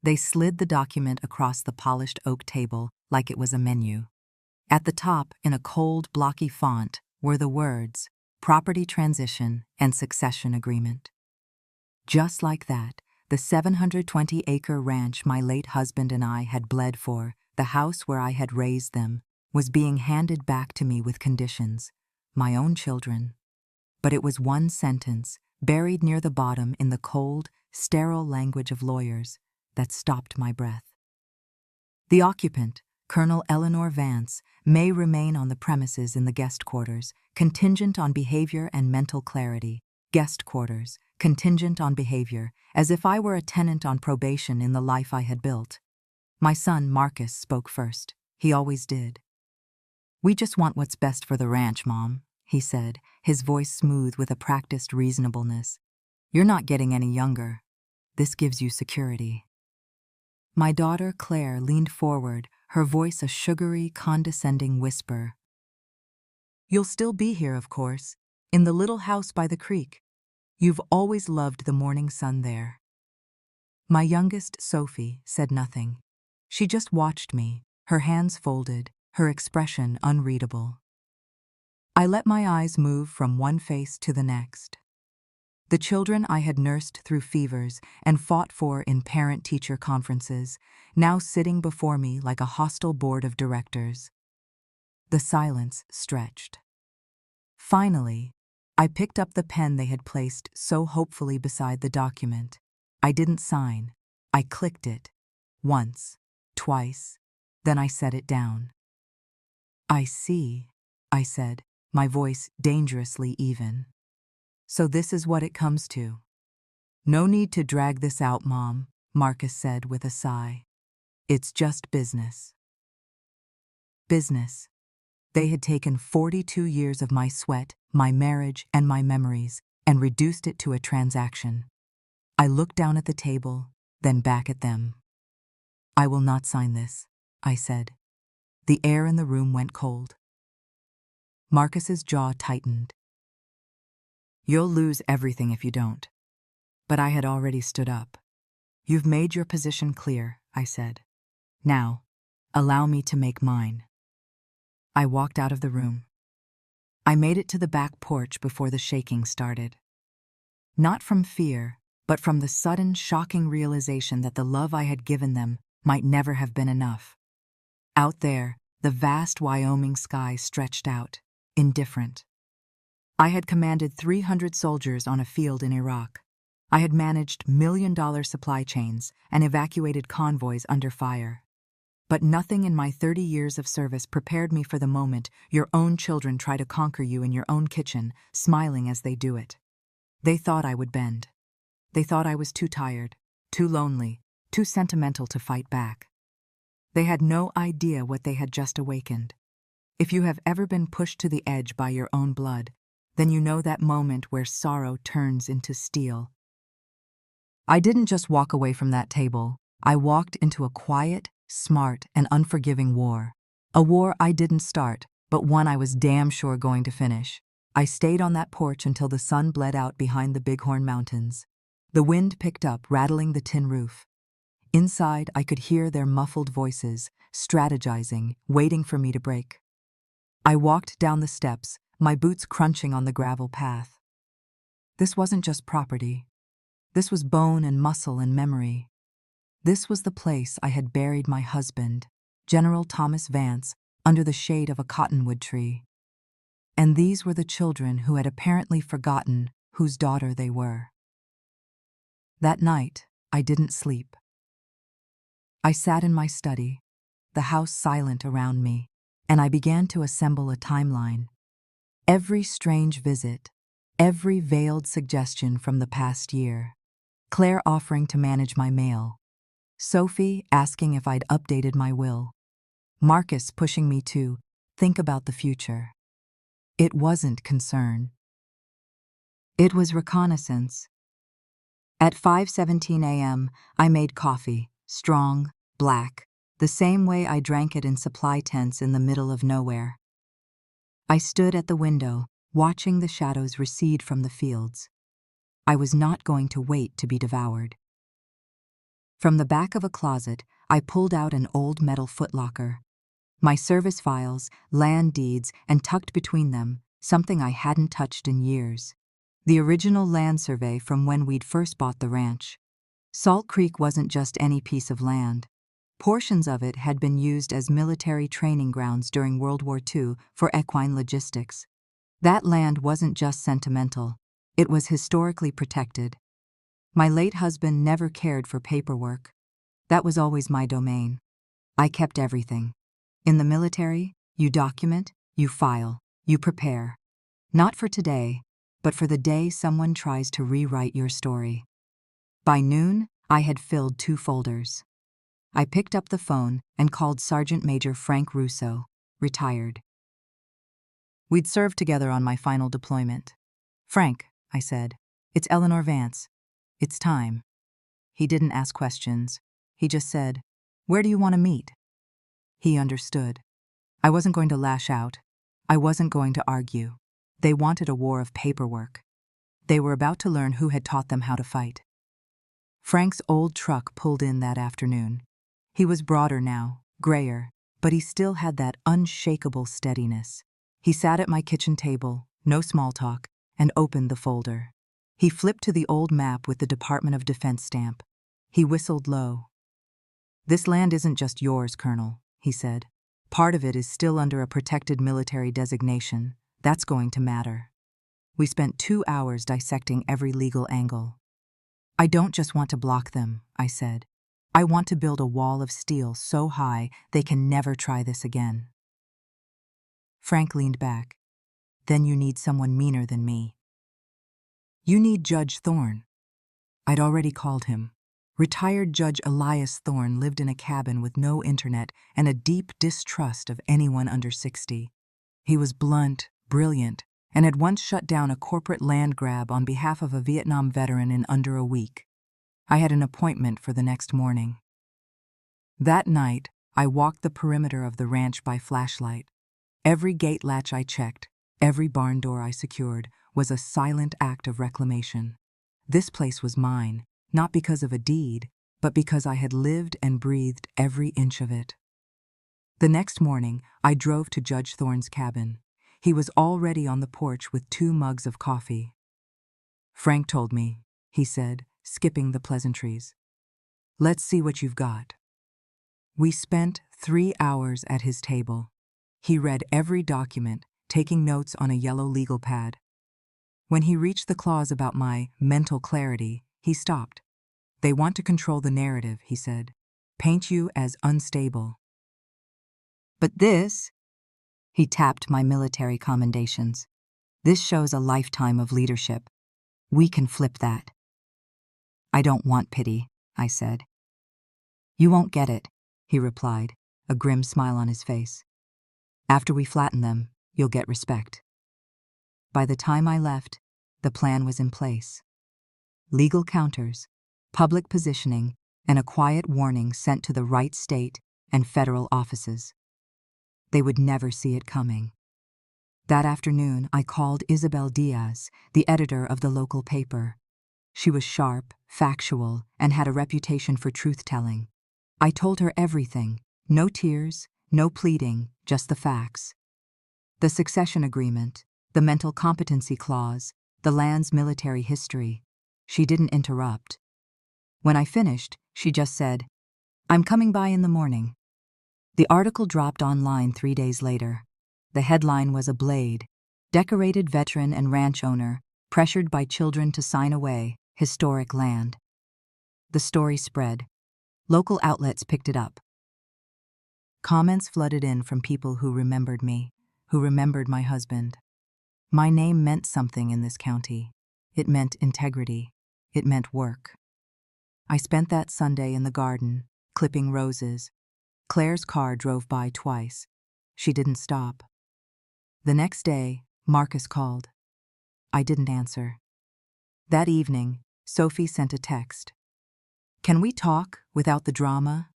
They slid the document across the polished oak table like it was a menu. At the top, in a cold, blocky font, were the words, Property Transition and Succession Agreement. Just like that, the 720-acre ranch my late husband and I had bled for, the house where I had raised them, was being handed back to me with conditions, my own children. But it was one sentence, buried near the bottom in the cold, sterile language of lawyers, that stopped my breath. The occupant, Colonel Eleanor Vance, may remain on the premises in the guest quarters, contingent on behavior and mental clarity. Guest quarters, contingent on behavior, as if I were a tenant on probation in the life I had built. My son, Marcus, spoke first. He always did. "We just want what's best for the ranch, Mom," he said, his voice smooth with a practiced reasonableness. "You're not getting any younger. This gives you security." My daughter, Claire, leaned forward, her voice a sugary, condescending whisper. "You'll still be here, of course, in the little house by the creek. You've always loved the morning sun there." My youngest, Sophie, said nothing. She just watched me, her hands folded, her expression unreadable. I let my eyes move from one face to the next. The children I had nursed through fevers and fought for in parent-teacher conferences, now sitting before me like a hostile board of directors. The silence stretched. Finally, I picked up the pen they had placed so hopefully beside the document. I didn't sign. I clicked it. Once, twice, then I set it down. "I see," I said, my voice dangerously even. "So this is what it comes to." "No need to drag this out, Mom," Marcus said with a sigh. "It's just business." Business. They had taken 42 years of my sweat, my marriage, and my memories, and reduced it to a transaction. I looked down at the table, then back at them. "I will not sign this," I said. The air in the room went cold. Marcus's jaw tightened. "You'll lose everything if you don't." But I had already stood up. "You've made your position clear," I said. "Now, allow me to make mine." I walked out of the room. I made it to the back porch before the shaking started. Not from fear, but from the sudden, shocking realization that the love I had given them might never have been enough. Out there, the vast Wyoming sky stretched out, indifferent. I had commanded 300 soldiers on a field in Iraq. I had managed million-dollar supply chains and evacuated convoys under fire. But nothing in my 30 years of service prepared me for the moment your own children try to conquer you in your own kitchen, smiling as they do it. They thought I would bend. They thought I was too tired, too lonely, too sentimental to fight back. They had no idea what they had just awakened. If you have ever been pushed to the edge by your own blood, then you know that moment where sorrow turns into steel. I didn't just walk away from that table. I walked into a quiet, smart, and unforgiving war. A war I didn't start, but one I was damn sure going to finish. I stayed on that porch until the sun bled out behind the Bighorn Mountains. The wind picked up, rattling the tin roof. Inside, I could hear their muffled voices, strategizing, waiting for me to break. I walked down the steps, my boots crunching on the gravel path. This wasn't just property. This was bone and muscle and memory. This was the place I had buried my husband, General Thomas Vance, under the shade of a cottonwood tree. And these were the children who had apparently forgotten whose daughter they were. That night, I didn't sleep. I sat in my study, the house silent around me, and I began to assemble a timeline. Every strange visit, every veiled suggestion from the past year. Claire offering to manage my mail. Sophie asking if I'd updated my will. Marcus pushing me to think about the future. It wasn't concern. It was reconnaissance. At 5:17 a.m., I made coffee, strong, black, the same way I drank it in supply tents in the middle of nowhere. I stood at the window, watching the shadows recede from the fields. I was not going to wait to be devoured. From the back of a closet, I pulled out an old metal footlocker. My service files, land deeds, and tucked between them, something I hadn't touched in years. The original land survey from when we'd first bought the ranch. Salt Creek wasn't just any piece of land. Portions of it had been used as military training grounds during World War II for equine logistics. That land wasn't just sentimental. It was historically protected. My late husband never cared for paperwork. That was always my domain. I kept everything. In the military, you document, you file, you prepare. Not for today, but for the day someone tries to rewrite your story. By noon, I had filled 2 folders. I picked up the phone and called Sergeant Major Frank Russo, retired. We'd served together on my final deployment. "Frank," I said, "it's Eleanor Vance. It's time." He didn't ask questions. He just said, "Where do you want to meet?" He understood. I wasn't going to lash out. I wasn't going to argue. They wanted a war of paperwork. They were about to learn who had taught them how to fight. Frank's old truck pulled in that afternoon. He was broader now, grayer, but he still had that unshakable steadiness. He sat at my kitchen table, no small talk, and opened the folder. He flipped to the old map with the Department of Defense stamp. He whistled low. "This land isn't just yours, Colonel," he said. "Part of it is still under a protected military designation. That's going to matter." We spent 2 hours dissecting every legal angle. "I don't just want to block them," I said. "I want to build a wall of steel so high they can never try this again." Frank leaned back. "Then you need someone meaner than me. You need Judge Thorne." I'd already called him. Retired Judge Elias Thorne lived in a cabin with no internet and a deep distrust of anyone under 60. He was blunt, brilliant, and had once shut down a corporate land grab on behalf of a Vietnam veteran in under a week. I had an appointment for the next morning. That night, I walked the perimeter of the ranch by flashlight. Every gate latch I checked, every barn door I secured, was a silent act of reclamation. This place was mine, not because of a deed, but because I had lived and breathed every inch of it. The next morning, I drove to Judge Thorne's cabin. He was already on the porch with 2 mugs of coffee. "Frank told me," he said, skipping the pleasantries. "Let's see what you've got." We spent 3 hours at his table. He read every document, taking notes on a yellow legal pad. When he reached the clause about my mental clarity, he stopped. "They want to control the narrative," he said. "Paint you as unstable. But this," he tapped my military commendations, "this shows a lifetime of leadership. We can flip that." "I don't want pity," I said. "You won't get it," he replied, a grim smile on his face. "After we flatten them, you'll get respect." By the time I left, the plan was in place. Legal counters, public positioning, and a quiet warning sent to the right state and federal offices. They would never see it coming. That afternoon, I called Isabel Diaz, the editor of the local paper. She was sharp, factual, and had a reputation for truth-telling. I told her everything, no tears, no pleading, just the facts. The succession agreement, the mental competency clause, the land's military history. She didn't interrupt. When I finished, she just said, "I'm coming by in the morning." The article dropped online 3 days later. The headline was a blade. "Decorated veteran and ranch owner, pressured by children to sign away, historic land." The story spread. Local outlets picked it up. Comments flooded in from people who remembered me, who remembered my husband. My name meant something in this county. It meant integrity. It meant work. I spent that Sunday in the garden, clipping roses. Claire's car drove by twice. She didn't stop. The next day, Marcus called. I didn't answer. That evening, Sophie sent a text. "Can we talk without the drama?"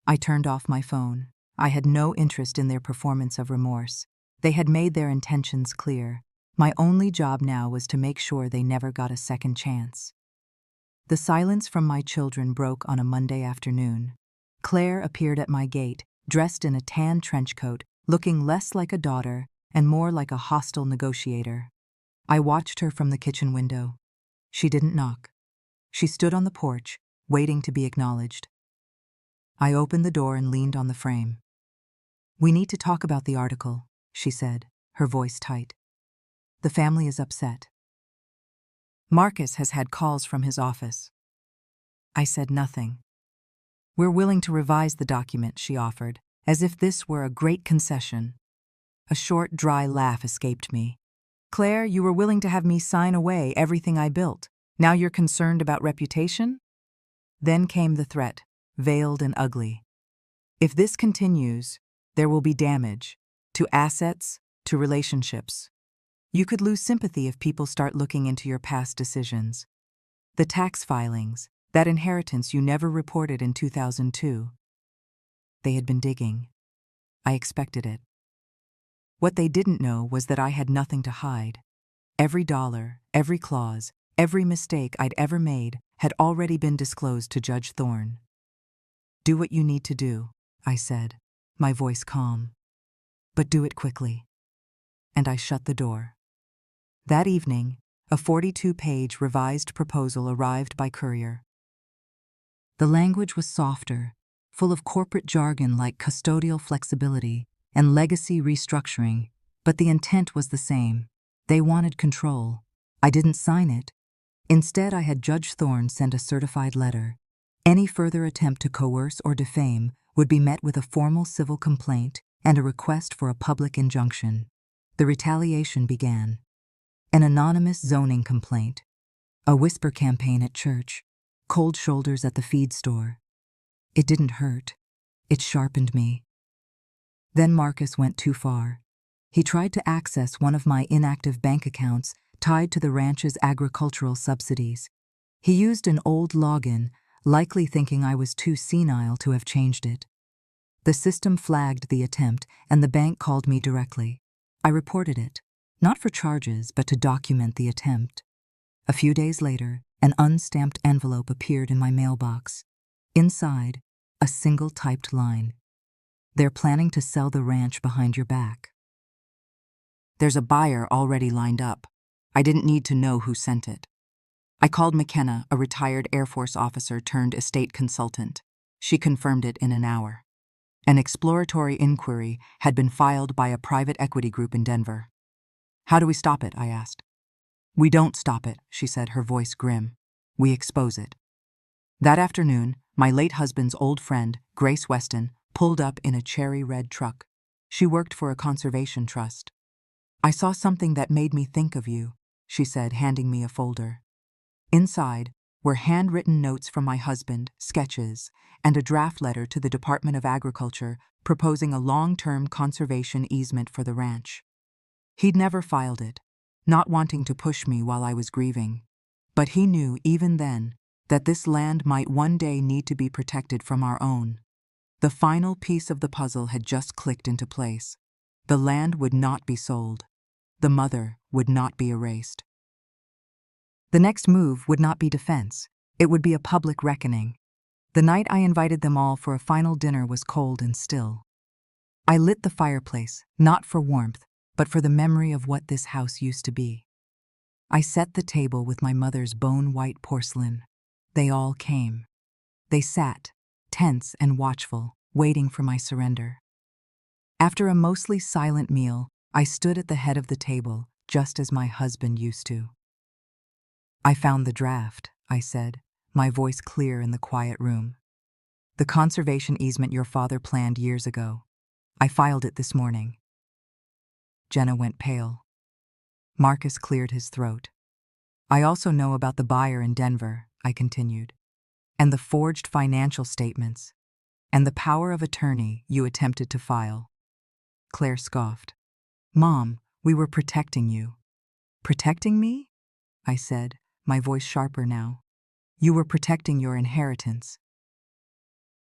I turned off my phone. I had no interest in their performance of remorse. They had made their intentions clear. My only job now was to make sure they never got a second chance. The silence from my children broke on a Monday afternoon. Claire appeared at my gate, dressed in a tan trench coat, looking less like a daughter and more like a hostile negotiator. I watched her from the kitchen window. She didn't knock. She stood on the porch, waiting to be acknowledged. I opened the door and leaned on the frame. "We need to talk about the article," she said, her voice tight. "The family is upset. Marcus has had calls from his office." I said nothing. "We're willing to revise the document," she offered, as if this were a great concession. A short, dry laugh escaped me. "Claire, you were willing to have me sign away everything I built. Now you're concerned about reputation?" Then came the threat, veiled and ugly. "If this continues, there will be damage, to assets, to relationships. You could lose sympathy if people start looking into your past decisions. The tax filings, that inheritance you never reported in 2002. They had been digging. I expected it. What they didn't know was that I had nothing to hide. Every dollar, every clause, every mistake I'd ever made had already been disclosed to Judge Thorne. "Do what you need to do," I said, my voice calm. "But do it quickly." And I shut the door. That evening, a 42-page revised proposal arrived by courier. The language was softer, full of corporate jargon like custodial flexibility and legacy restructuring, but the intent was the same. They wanted control. I didn't sign it. Instead, I had Judge Thorne send a certified letter. Any further attempt to coerce or defame would be met with a formal civil complaint and a request for a public injunction. The retaliation began. An anonymous zoning complaint, a whisper campaign at church, cold shoulders at the feed store. It didn't hurt. It sharpened me. Then Marcus went too far. He tried to access one of my inactive bank accounts tied to the ranch's agricultural subsidies. He used an old login, likely thinking I was too senile to have changed it. The system flagged the attempt, and the bank called me directly. I reported it, not for charges, but to document the attempt. A few days later, an unstamped envelope appeared in my mailbox. Inside, a single typed line. "They're planning to sell the ranch behind your back. There's a buyer already lined up. I didn't need to know who sent it." I called McKenna, a retired Air Force officer turned estate consultant. She confirmed it in an hour. An exploratory inquiry had been filed by a private equity group in Denver. "How do we stop it?" I asked. "We don't stop it," she said, her voice grim. "We expose it." That afternoon, my late husband's old friend, Grace Weston, pulled up in a cherry red truck. She worked for a conservation trust. "I saw something that made me think of you," she said, handing me a folder. Inside were handwritten notes from my husband, sketches, and a draft letter to the Department of Agriculture proposing a long-term conservation easement for the ranch. He'd never filed it, not wanting to push me while I was grieving. But he knew even then that this land might one day need to be protected from our own. The final piece of the puzzle had just clicked into place. The land would not be sold. The mother would not be erased. The next move would not be defense. It would be a public reckoning. The night I invited them all for a final dinner was cold and still. I lit the fireplace, not for warmth, but for the memory of what this house used to be. I set the table with my mother's bone-white porcelain. They all came. They sat, tense and watchful, waiting for my surrender. After a mostly silent meal, I stood at the head of the table, just as my husband used to. "I found the draft," I said, my voice clear in the quiet room. "The conservation easement your father planned years ago. I filed it this morning." Jenna went pale. Marcus cleared his throat. "I also know about the buyer in Denver," I continued, "and the forged financial statements, and the power of attorney you attempted to file." Claire scoffed. "Mom, we were protecting you." "Protecting me?" I said, my voice sharper now. "You were protecting your inheritance.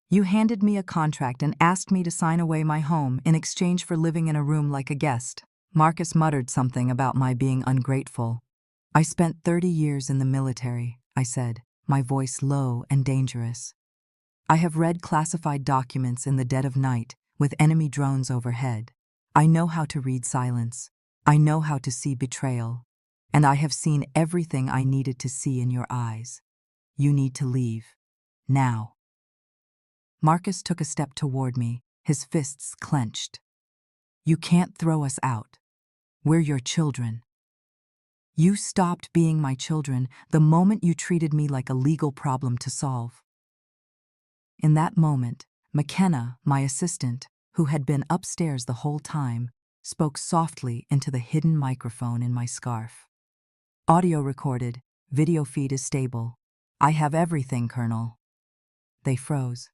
You handed me a contract and asked me to sign away my home in exchange for living in a room like a guest." Marcus muttered something about my being ungrateful. "I spent 30 years in the military," I said, my voice low and dangerous. "I have read classified documents in the dead of night with enemy drones overhead. I know how to read silence. I know how to see betrayal. And I have seen everything I needed to see in your eyes. You need to leave. Now." Marcus took a step toward me, his fists clenched. "You can't throw us out. We're your children. You stopped being my children the moment you treated me like a legal problem to solve." In that moment, McKenna, my assistant, who had been upstairs the whole time, spoke softly into the hidden microphone in my scarf. "Audio recorded. Video feed is stable. I have everything, Colonel." They froze.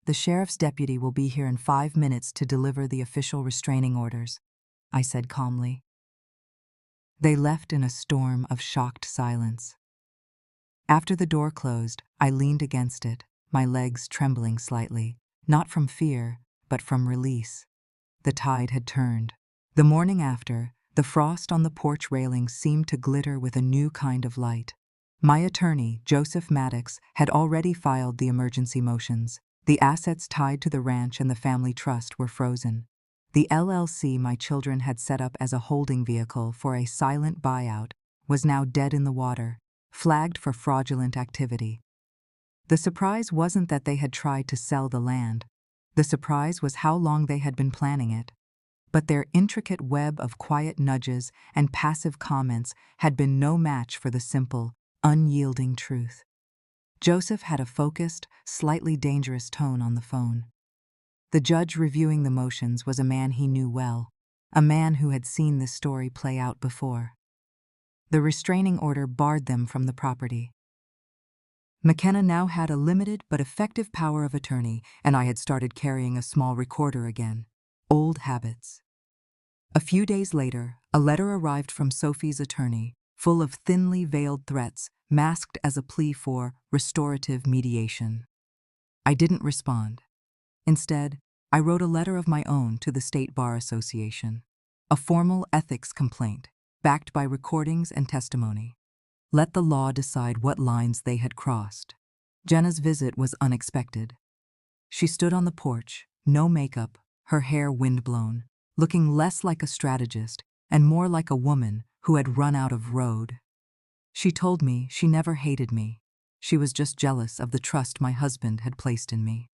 "The sheriff's deputy will be here in 5 minutes to deliver the official restraining orders," I said calmly. They left in a storm of shocked silence. After the door closed, I leaned against it, my legs trembling slightly, not from fear, but from release. The tide had turned. The morning after, the frost on the porch railing seemed to glitter with a new kind of light. My attorney, Joseph Maddox, had already filed the emergency motions. The assets tied to the ranch and the family trust were frozen. The LLC my children had set up as a holding vehicle for a silent buyout was now dead in the water, flagged for fraudulent activity. The surprise wasn't that they had tried to sell the land. The surprise was how long they had been planning it. But their intricate web of quiet nudges and passive comments had been no match for the simple, unyielding truth. Joseph had a focused, slightly dangerous tone on the phone. The judge reviewing the motions was a man he knew well, a man who had seen this story play out before. The restraining order barred them from the property. McKenna now had a limited but effective power of attorney, and I had started carrying a small recorder again. Old habits. A few days later, a letter arrived from Sophie's attorney, full of thinly veiled threats, masked as a plea for restorative mediation. I didn't respond. Instead, I wrote a letter of my own to the State Bar Association, a formal ethics complaint, backed by recordings and testimony. Let the law decide what lines they had crossed. Jenna's visit was unexpected. She stood on the porch, no makeup, her hair windblown, looking less like a strategist and more like a woman who had run out of road. She told me she never hated me. She was just jealous of the trust my husband had placed in me.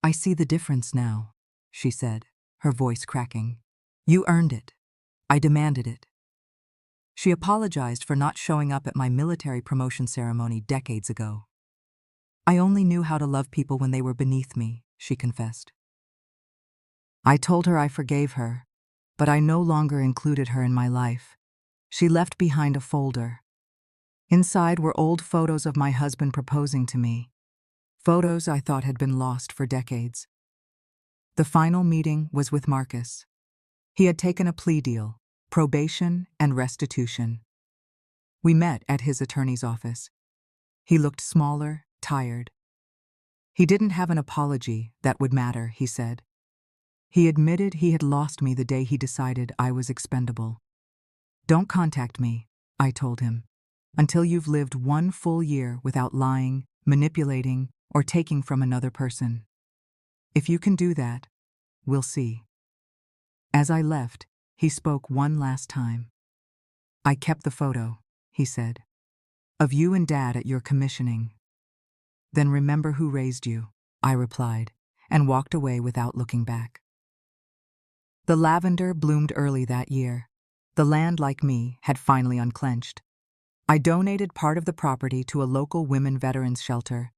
"I see the difference now," she said, her voice cracking. "You earned it. I demanded it." She apologized for not showing up at my military promotion ceremony decades ago. "I only knew how to love people when they were beneath me," she confessed. I told her I forgave her, but I no longer included her in my life. She left behind a folder. Inside were old photos of my husband proposing to me, photos I thought had been lost for decades. The final meeting was with Marcus. He had taken a plea deal, probation and restitution. We met at his attorney's office. He looked smaller, tired. He didn't have an apology that would matter, he said. He admitted he had lost me the day he decided I was expendable. "Don't contact me," I told him, "until you've lived 1 full year without lying, manipulating, or taking from another person. If you can do that, we'll see." As I left, he spoke one last time. "I kept the photo," he said, "of you and Dad at your commissioning." "Then remember who raised you," I replied, and walked away without looking back. The lavender bloomed early that year. The land, like me, had finally unclenched. I donated part of the property to a local women veterans shelter.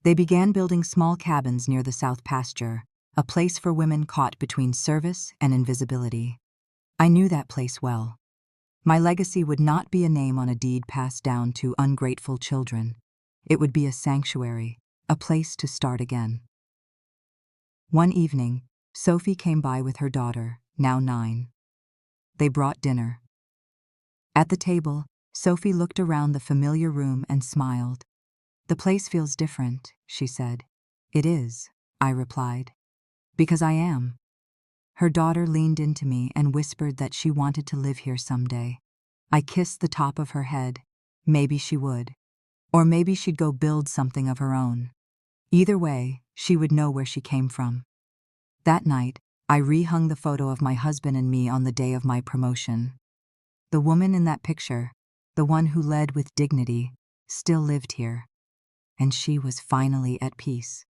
They began building small cabins near the south pasture, a place for women caught between service and invisibility. I knew that place well. My legacy would not be a name on a deed passed down to ungrateful children. It would be a sanctuary, a place to start again. One evening, Sophie came by with her daughter, now 9. They brought dinner. At the table, Sophie looked around the familiar room and smiled. "The place feels different," she said. "It is," I replied. "Because I am." Her daughter leaned into me and whispered that she wanted to live here someday. I kissed the top of her head. maybe she would. Or maybe she'd go build something of her own. Either way, she would know where she came from. That night, I rehung the photo of my husband and me on the day of my promotion. The woman in that picture, the one who led with dignity, still lived here. And she was finally at peace.